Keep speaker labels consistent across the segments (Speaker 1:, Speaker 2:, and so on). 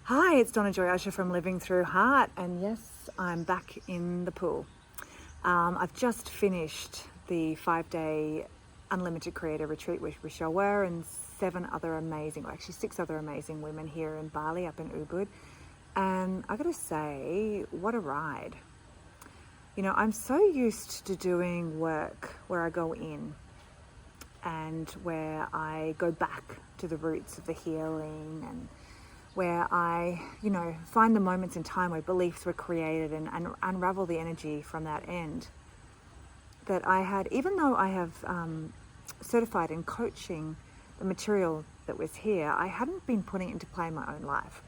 Speaker 1: Hi, it's Donna Joy Usher from Living Through Heart, and yes, I'm back in the pool. I've just finished the 5-day Unlimited Creator Retreat with Rochelle Ware and 6 other amazing women here in Bali, up in Ubud. And I gotta say, what a ride. You know, I'm so used to doing work where I go in and where I go back to the roots of the healing, and where I, find the moments in time where beliefs were created and unravel the energy from that end. That I had, even though I have certified in coaching the material that was here, I hadn't been putting it into play in my own life.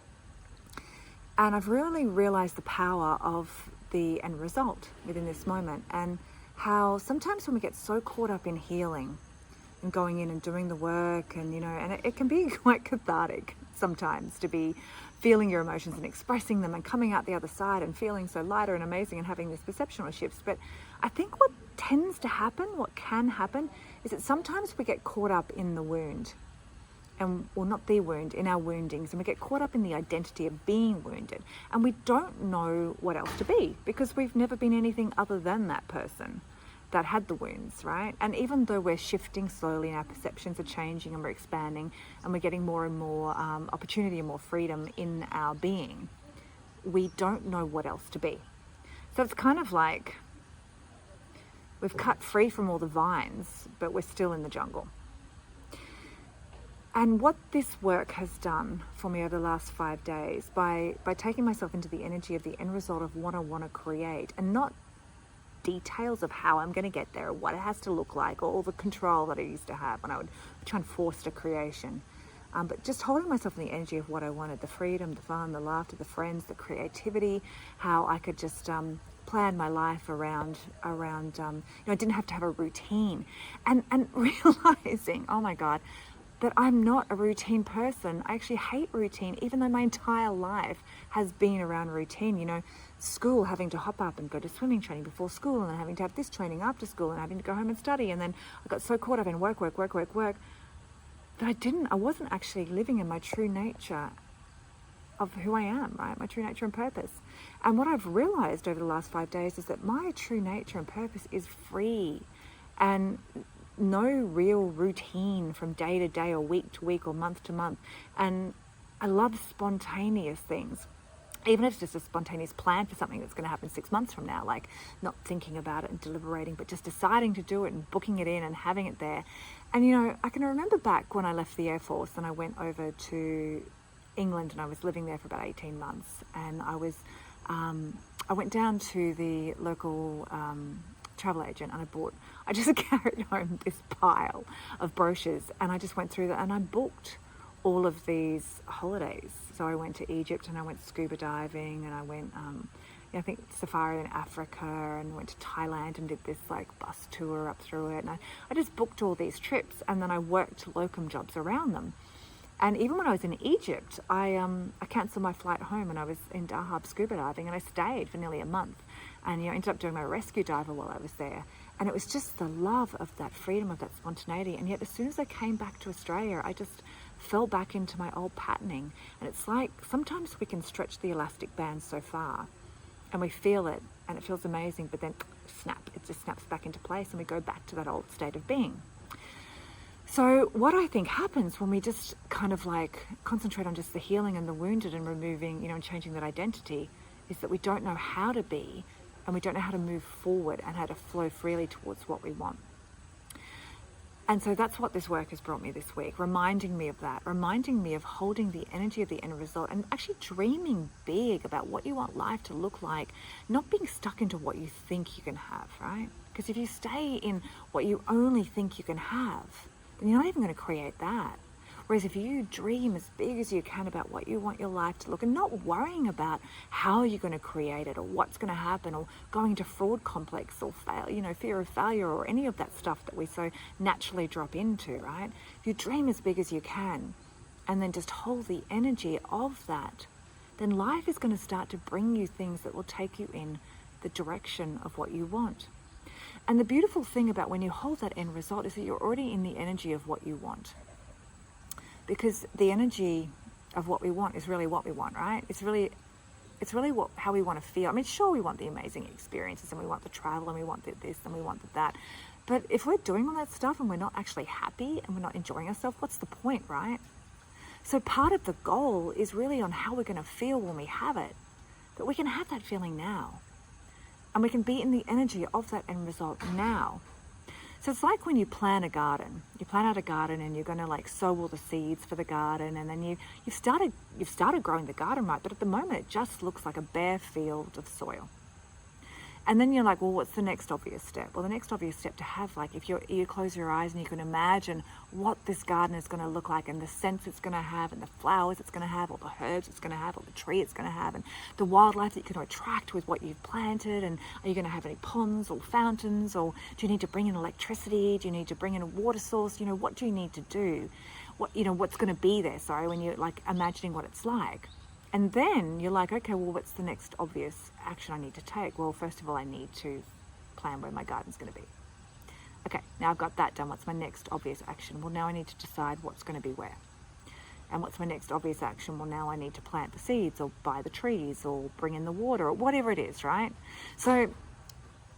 Speaker 1: And I've really realized the power of the end result within this moment, and how sometimes when we get so caught up in healing and going in and doing the work, and it can be quite cathartic sometimes to be feeling your emotions and expressing them and coming out the other side and feeling so lighter and amazing and having these perceptual shifts. But I think what tends to happen, what can happen, is that sometimes we get caught up in the wound, and well, not the wound, in our woundings, and we get caught up in the identity of being wounded, and we don't know what else to be because we've never been anything other than that person that had the wounds, right? And even though we're shifting slowly and our perceptions are changing and we're expanding and we're getting more and more opportunity and more freedom in our being, we don't know what else to be. So it's kind of like we've cut free from all the vines, but we're still in the jungle. And what this work has done for me over the last 5 days, by taking myself into the energy of the end result of what I want to create, and not details of how I'm going to get there, or what it has to look like, or all the control that I used to have when I would try and force a creation, but just holding myself in the energy of what I wanted: the freedom, the fun, the laughter, the friends, the creativity, how I could just plan my life around I didn't have to have a routine, and realizing, oh my God, that I'm not a routine person. I actually hate routine, even though my entire life has been around routine. School, having to hop up and go to swimming training before school, and then having to have this training after school, and having to go home and study. And then I got so caught up in work, that I wasn't actually living in my true nature of who I am, right? My true nature and purpose. And what I've realized over the last 5 days is that my true nature and purpose is free, and no real routine from day to day, or week to week, or month to month. And I love spontaneous things, even if it's just a spontaneous plan for something that's going to happen 6 months from now, like not thinking about it and deliberating, but just deciding to do it and booking it in and having it there. And I can remember back when I left the Air Force and I went over to England, and I was living there for about 18 months, and I went down to the local travel agent, and I just carried home this pile of brochures, and I just went through that, and I booked all of these holidays. So I went to Egypt, and I went scuba diving, and I went I think safari in Africa, and went to Thailand and did this like bus tour up through it. And I just booked all these trips, and then I worked locum jobs around them. And even when I was in Egypt, I cancelled my flight home, and I was in Dahab scuba diving, and I stayed for nearly a month, and ended up doing my rescue diver while I was there. And it was just the love of that freedom, of that spontaneity. And yet as soon as I came back to Australia, I just fell back into my old patterning. And it's like sometimes we can stretch the elastic band so far, and we feel it, and it feels amazing, but then it just snaps back into place, and we go back to that old state of being. So what I think happens when we just kind of like concentrate on just the healing and the wounded, and removing, and changing that identity, is that we don't know how to be, and we don't know how to move forward and how to flow freely towards what we want. And so that's what this work has brought me this week, reminding me of that, reminding me of holding the energy of the end result, and actually dreaming big about what you want life to look like, not being stuck into what you think you can have, right? Because if you stay in what you only think you can have, then you're not even going to create that. Whereas if you dream as big as you can about what you want your life to look, and not worrying about how you're going to create it, or what's going to happen, or going into fraud complex, or fear of failure, or any of that stuff that we so naturally drop into, right? If you dream as big as you can, and then just hold the energy of that, then life is going to start to bring you things that will take you in the direction of what you want. And the beautiful thing about when you hold that end result is that you're already in the energy of what you want. Because the energy of what we want is really what we want, right? It's really how we want to feel. I mean, sure, we want the amazing experiences and we want the travel and we want this and we want that. But if we're doing all that stuff and we're not actually happy and we're not enjoying ourselves, what's the point, right? So part of the goal is really on how we're going to feel when we have it. But we can have that feeling now. And we can be in the energy of that end result now. So it's like when you plan a garden. You plan out a garden and you're going to like sow all the seeds for the garden, and then you've started growing the garden, right? But at the moment it just looks like a bare field of soil. And then you're like, well, what's the next obvious step? Well, the next obvious step to have, like, if you close your eyes and you can imagine what this garden is going to look like and the scents it's going to have and the flowers it's going to have, or the herbs it's going to have, or the tree it's going to have, and the wildlife that you can attract with what you've planted. And are you going to have any ponds or fountains, or do you need to bring in electricity? Do you need to bring in a water source? What do you need to do? What's going to be there, when you're like imagining what it's like. And then you're like, okay, well, what's the next obvious action I need to take? Well, first of all, I need to plan where my garden's going to be. Okay, now I've got that done. What's my next obvious action? Well, now I need to decide what's going to be where. And what's my next obvious action? Well, now I need to plant the seeds or buy the trees or bring in the water or whatever it is, right? So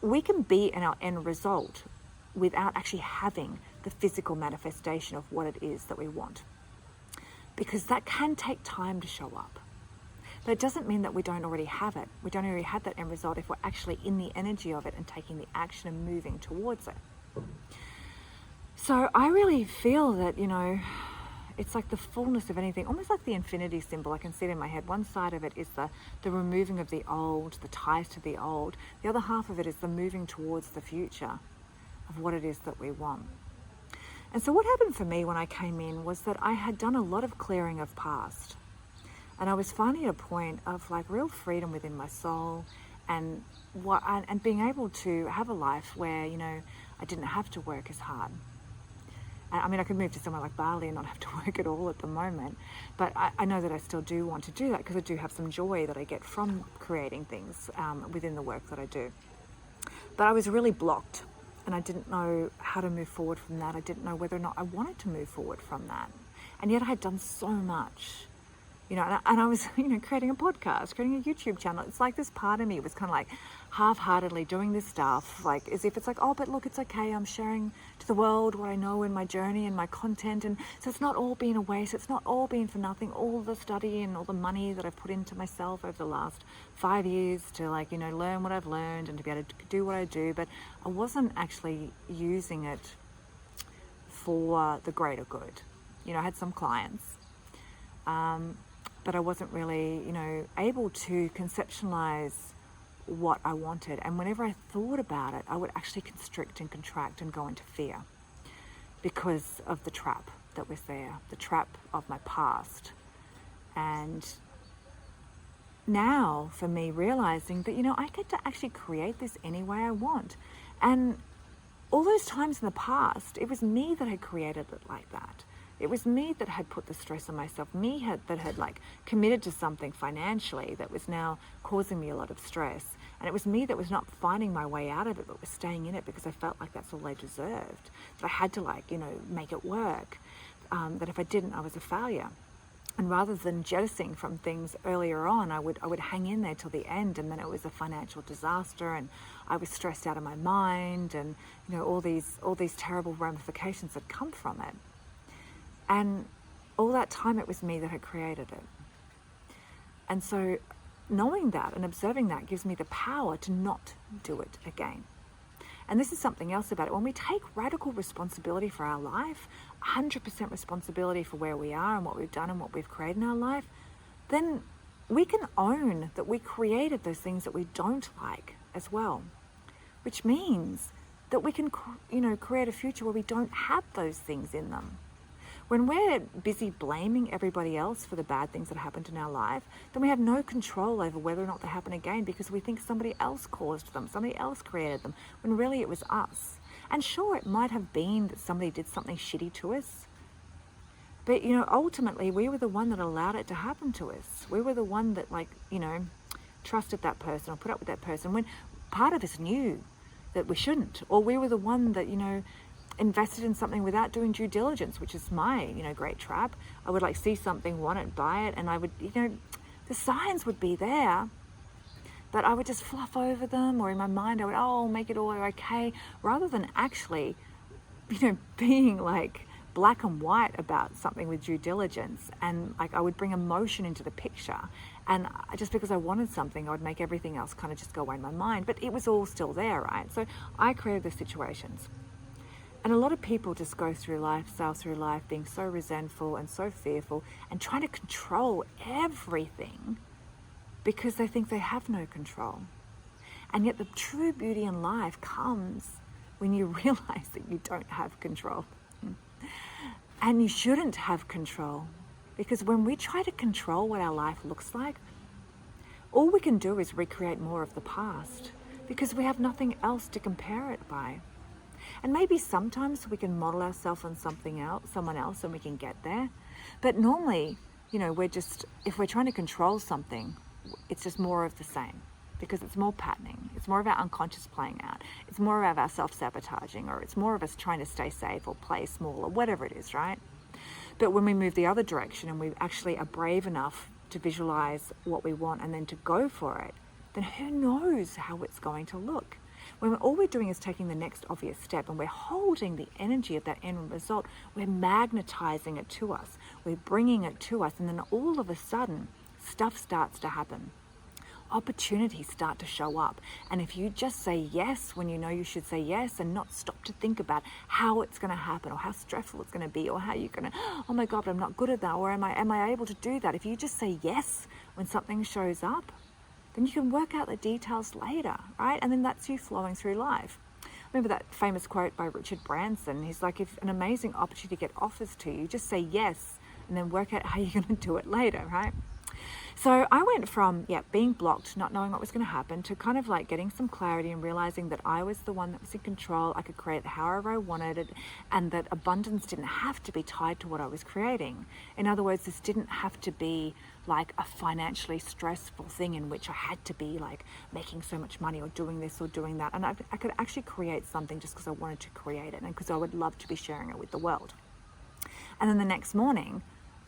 Speaker 1: we can be in our end result without actually having the physical manifestation of what it is that we want. Because that can take time to show up. But it doesn't mean that we don't already have it. We don't already have that end result if we're actually in the energy of it and taking the action and moving towards it. So I really feel that, it's like the fullness of anything, almost like the infinity symbol. I can see it in my head. One side of it is the removing of the old, the ties to the old. The other half of it is the moving towards the future of what it is that we want. And so what happened for me when I came in was that I had done a lot of clearing of past. And I was finally at a point of like real freedom within my soul and being able to have a life where, I didn't have to work as hard. I mean, I could move to somewhere like Bali and not have to work at all at the moment. But I know that I still do want to do that because I do have some joy that I get from creating things within the work that I do. But I was really blocked and I didn't know how to move forward from that. I didn't know whether or not I wanted to move forward from that. And yet I had done so much. And I was, creating a podcast, creating a YouTube channel. It's like this part of me was kind of like half-heartedly doing this stuff, like as if it's like, oh, but look, it's okay. I'm sharing to the world what I know in my journey and my content. And so it's not all been a waste. It's not all been for nothing. All the study and all the money that I've put into myself over the last 5 years to learn what I've learned and to be able to do what I do. But I wasn't actually using it for the greater good. I had some clients. But I wasn't really, able to conceptualize what I wanted. And whenever I thought about it, I would actually constrict and contract and go into fear because of the trap that was there, the trap of my past. And now for me realizing that, I get to actually create this any way I want. And all those times in the past, it was me that had created it like that. It was me that had put the stress on myself, that had committed to something financially that was now causing me a lot of stress. And it was me that was not finding my way out of it, but was staying in it because I felt like that's all I deserved. That I had to make it work. That if I didn't, I was a failure. And rather than jettisoning from things earlier on, I would hang in there till the end, and then it was a financial disaster, and I was stressed out of my mind, and all these terrible ramifications that come from it. And all that time it was me that had created it. And so knowing that and observing that gives me the power to not do it again. And this is something else about it. When we take radical responsibility for our life, 100% responsibility for where we are and what we've done and what we've created in our life, then we can own that we created those things that we don't like as well. Which means that we can, create a future where we don't have those things in them. When we're busy blaming everybody else for the bad things that happened in our life, then we have no control over whether or not they happen again because we think somebody else caused them, somebody else created them, when really it was us. And sure, it might have been that somebody did something shitty to us, but, ultimately we were the one that allowed it to happen to us. We were the one that, trusted that person or put up with that person when part of us knew that we shouldn't. Or we were the one that, invested in something without doing due diligence, which is my, great trap. I would like see something, want it, buy it, and I would, the signs would be there, but I would just fluff over them, or in my mind I would, make it all okay, rather than actually, being like black and white about something with due diligence. And like I would bring emotion into the picture, and just because I wanted something, I would make everything else kind of just go away in my mind, but it was all still there, right? So I created the situations. And a lot of people just go through life, sail through life being so resentful and so fearful and trying to control everything because they think they have no control. And yet the true beauty in life comes when you realize that you don't have control. And you shouldn't have control, because when we try to control what our life looks like, all we can do is recreate more of the past, because we have nothing else to compare it by. And maybe sometimes we can model ourselves on someone else, and we can get there. But normally, if we're trying to control something, it's just more of the same, because it's more patterning. It's more of our unconscious playing out. It's more of our self-sabotaging, or it's more of us trying to stay safe or play small or whatever it is, right? But when we move the other direction and we actually are brave enough to visualize what we want and then to go for it, then who knows how it's going to look? When all we're doing is taking the next obvious step and we're holding the energy of that end result, we're magnetizing it to us, we're bringing it to us, and then all of a sudden, stuff starts to happen. Opportunities start to show up. And if you just say yes when you know you should say yes, and not stop to think about how it's going to happen, or how stressful it's going to be, or how you're going to, oh my God, but I'm not good at that, or am I able to do that? If you just say yes when something shows up, then you can work out the details later, right? And then that's you flowing through life. Remember that famous quote by Richard Branson? He's like, if an amazing opportunity get offers to you, just say yes and then work out how you're going to do it later, right? So I went from, being blocked, not knowing what was going to happen, to kind of like getting some clarity and realizing that I was the one that was in control. I could create it however I wanted it, and that abundance didn't have to be tied to what I was creating. In other words, this didn't have to be like a financially stressful thing in which I had to be like making so much money or doing this or doing that. And I could actually create something just because I wanted to create it and because I would love to be sharing it with the world. And then the next morning,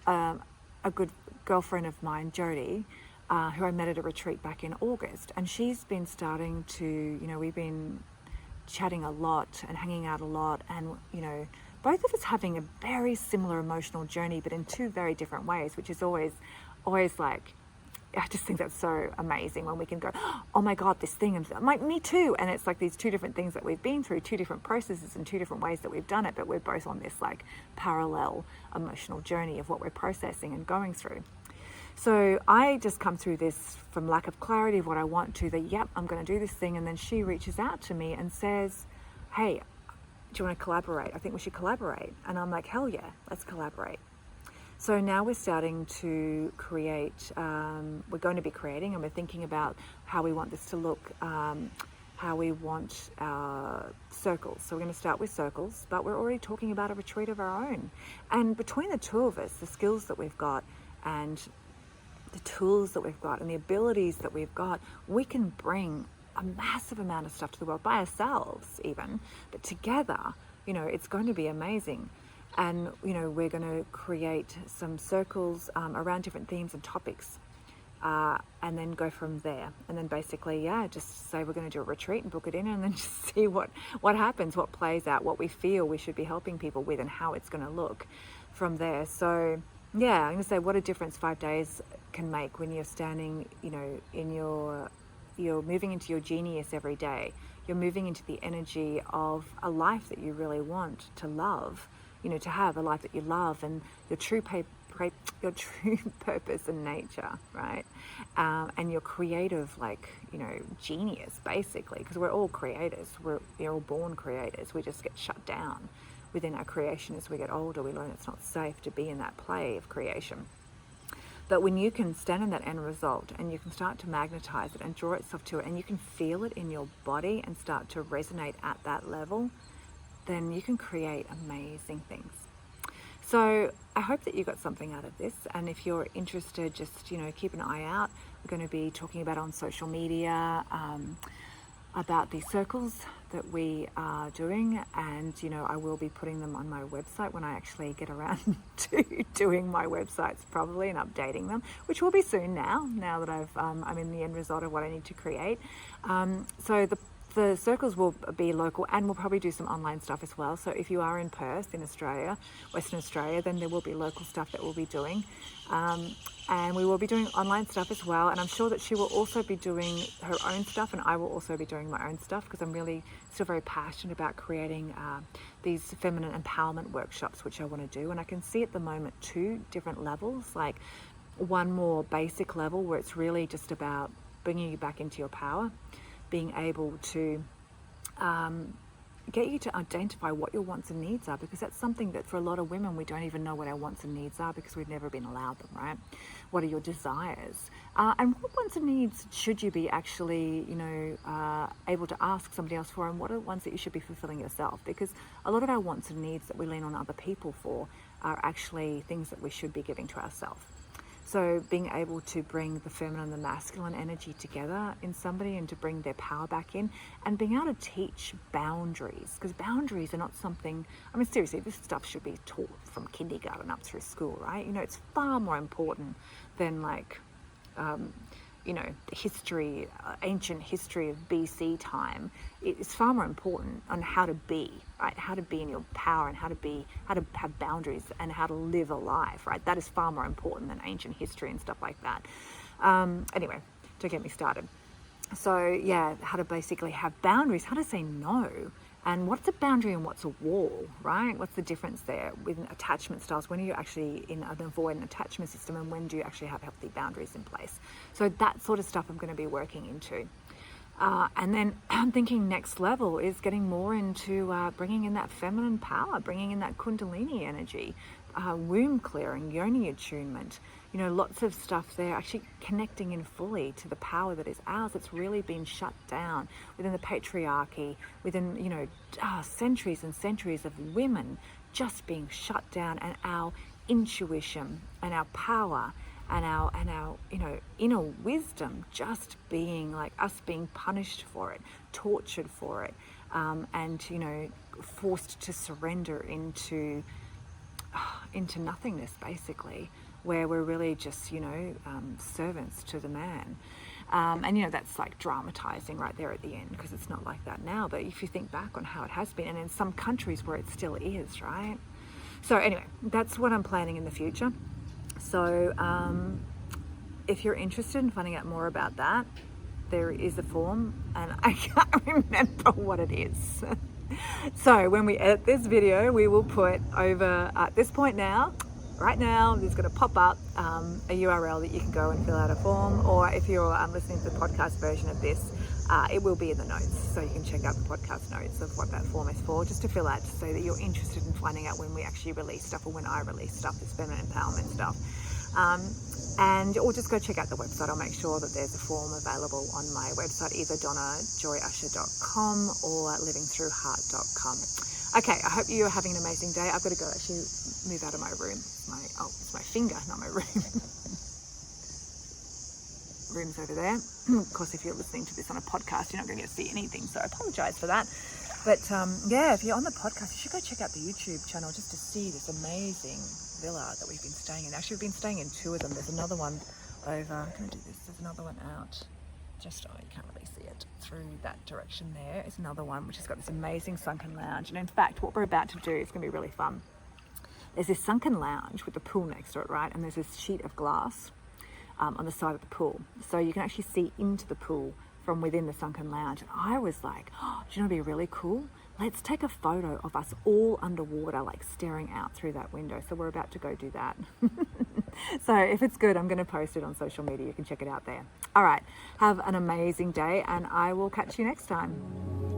Speaker 1: a good girlfriend of mine, Jody, who I met at a retreat back in August, and she's been starting to, we've been chatting a lot and hanging out a lot, and both of us having a very similar emotional journey, but in two very different ways, which is always like, I just think that's so amazing when we can go, oh my God, this thing, and I'm like, me too. And it's like these two different things that we've been through, two different processes and two different ways that we've done it, but we're both on this like parallel emotional journey of what we're processing and going through. So I just come through this from lack of clarity of what I want to I'm going to do this thing. And then she reaches out to me and says, hey, do you want to collaborate? I think we should collaborate. And I'm like, hell yeah, let's collaborate. So now we're starting to create, we're going to be creating, and we're thinking about how we want this to look, how we want our circles. So we're going to start with circles, but we're already talking about a retreat of our own. And between the two of us, the skills that we've got and the tools that we've got and the abilities that we've got, we can bring a massive amount of stuff to the world by ourselves even, but together, it's going to be amazing. And, we're going to create some circles around different themes and topics, and then go from there. And then basically, just say we're going to do a retreat and book it in, and then just see what happens, what plays out, what we feel we should be helping people with, and how it's going to look from there. So, I'm going to say what a difference 5 days can make when you're standing, you're moving into your genius every day. You're moving into the energy of a life that you really want to love, to have a life that you love, and your true purpose and nature, right? And your creative, genius, basically, because we're all creators. We're all born creators. We just get shut down within our creation as we get older. We learn it's not safe to be in that play of creation. But when you can stand in that end result and you can start to magnetize it and draw itself to it, and you can feel it in your body and start to resonate at that level, then you can create amazing things. So I hope that you got something out of this. And if you're interested, just, keep an eye out. We're going to be talking about it on social media. about the circles that we are doing, and I will be putting them on my website when I actually get around to doing my websites probably and updating them, which will be soon now that I'm in the end result of what I need to create. So the circles will be local, and we'll probably do some online stuff as well. So if you are in Perth, in Australia, Western Australia, then there will be local stuff that we'll be doing. And we will be doing online stuff as well. And I'm sure that she will also be doing her own stuff, and I will also be doing my own stuff, because I'm really still very passionate about creating these feminine empowerment workshops, which I want to do. And I can see at the moment 2 different levels, like one more basic level where it's really just about bringing you back into your power, being able to get you to identify what your wants and needs are, because that's something that for a lot of women, we don't even know what our wants and needs are because we've never been allowed them, right? What are your desires? And what wants and needs should you be actually, able to ask somebody else for, and what are the ones that you should be fulfilling yourself? Because a lot of our wants and needs that we lean on other people for are actually things that we should be giving to ourselves. So being able to bring the feminine and the masculine energy together in somebody and to bring their power back in, and being able to teach boundaries, because boundaries are not something, seriously, this stuff should be taught from kindergarten up through school, right? It's far more important than history, ancient history of BC time. It's far more important on how to be, right? How to be in your power, and how to have boundaries, and how to live a life, right? That is far more important than ancient history and stuff like that. Anyway, don't get me started. So yeah, how to basically have boundaries, how to say no, and what's a boundary and what's a wall, right? What's the difference there with attachment styles? When are you actually in an avoidant attachment system, and when do you actually have healthy boundaries in place? So that sort of stuff I'm going to be working into. And then I'm thinking next level is getting more into bringing in that feminine power, bringing in that kundalini energy, womb clearing, yoni attunement, lots of stuff there, actually connecting in fully to the power that is ours. It's really been shut down within the patriarchy, within, centuries and centuries of women just being shut down, and our intuition and our power and our inner wisdom just being like us being punished for it, tortured for it, and forced to surrender into nothingness, basically, where we're really just servants to the man. And that's like dramatizing right there at the end, because it's not like that now, but if you think back on how it has been, and in some countries where it still is, right? So anyway, that's what I'm planning in the future. So if you're interested in finding out more about that, there is a form, and I can't remember what it is. So when we edit this video, we will put over at this point now, right now, there's going to pop up a URL that you can go and fill out a form, or if you're listening to the podcast version of this, it will be in the notes, so you can check out the podcast notes of what that form is for, just to fill out, to say that you're interested in finding out when we actually release stuff, or when I release stuff, this feminine empowerment stuff. Or just go check out the website. I'll make sure that there's a form available on my website, either donnajoyusher.com or livingthroughheart.com. Okay, I hope you're having an amazing day. I've got to go actually move out of my room. It's my finger, not my room. Room's over there. Of course, if you're listening to this on a podcast, you're not going to get to see anything, so I apologize for that. But if you're on the podcast, you should go check out the YouTube channel just to see this amazing villa that we've been staying in. Actually, we've been staying in 2 of them. There's another one over, I'm going to do this, there's another one out, you can't really see it, through that direction there is another one which has got this amazing sunken lounge. And in fact, what we're about to do is going to be really fun. There's this sunken lounge with the pool next to it, right? And there's this sheet of glass on the side of the pool, so you can actually see into the pool from within the sunken lounge. And I was like, do you know what'd be really cool? Let's take a photo of us all underwater, like staring out through that window. So we're about to go do that. So if it's good, I'm going to post it on social media. You can check it out there. All right, have an amazing day, and I will catch you next time.